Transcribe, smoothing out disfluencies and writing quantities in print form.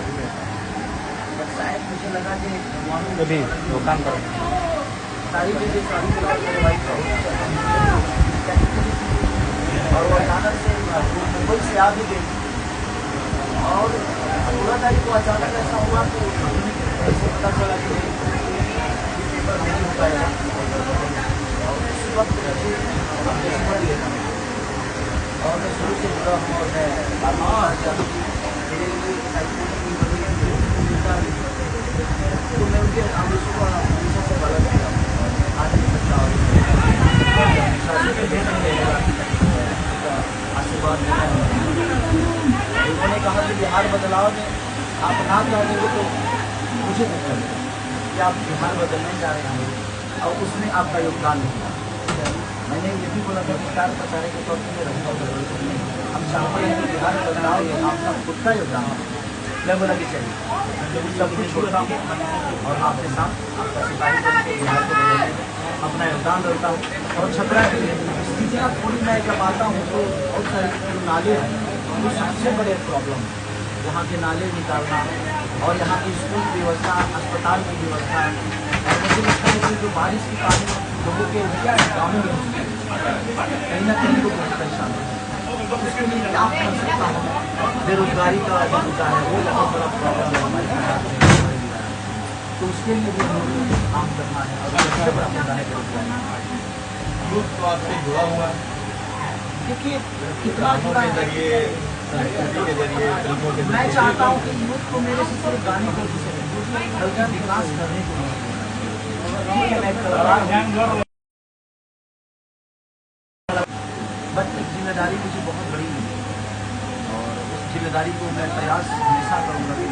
जुड़े थे, बट शायद मुझे लगा कि अभी वो काम करो सारी चीज़ें सारी वाइफ और वो अचानक से मुंबई से आ भी गई और 16 तारीख को अचानक ऐसा हुआ कि ऐसे पता चला कि पेपर नहीं हो पाएगा और उसी वक्त मुझे समझ लेना और मैं शुरू से जुड़ा हूँ और मैं तो मैं उनके आदेशों का हमेशा से पालन किया आज नहीं सकता आशीर्वाद उन्होंने कहा कि बिहार बदलाव में आप ना चाहेंगे तो मुझे नहीं लगेगा कि आप बिहार बदलने जा रहे हैं और उसमें आपका योगदान नहीं था। मैंने ये भी बोला था विस्तार प्रचार के तौर पर रहूँगा हम चाहते हैं कि बिहार बदलाव में आपका खुद का योगदान है। मैं बोला कि चलिए सब कुछ छोड़ता हूँ और आपके साथ आपका सिपाही बनके बिहार को बदलने में अपना योगदान देता हूँ। और छपरा की स्थितियाँ थोड़ी मैं जब आता हूँ तो बहुत सारे जो नाले हैं वो सबसे बड़े प्रॉब्लम है, यहाँ के नाले निकालना और यहाँ की स्कूल की व्यवस्था, अस्पताल की व्यवस्था और मुझे लगता है कि जो बारिश के कारण लोगों के गाँव में कहीं ना कहीं लोग बहुत परेशान हैं। तो उसके लिए क्या कर सकता हूँ, बेरोजगारी का जो मुद्दा है वो बहुत बड़ा प्रॉब्लम है हमारे यहाँ, तो उसके लिए भी हमें काम करना है और सबसे बड़ा मुद्दा है बेरोजगारी। यूथ तो आपसे जुड़ा हुआ है, देखिए कितना जुड़ा है संस्कृति के जरिए फिल्मों के मैं चाहता हूँ कि यूथ को मेरे से सिर्फ गाने को हल्का विकास करने को बट एक जिम्मेदारी मुझे बहुत बड़ी है और उस जिम्मेदारी को मैं प्रयास हमेशा करूँगा कि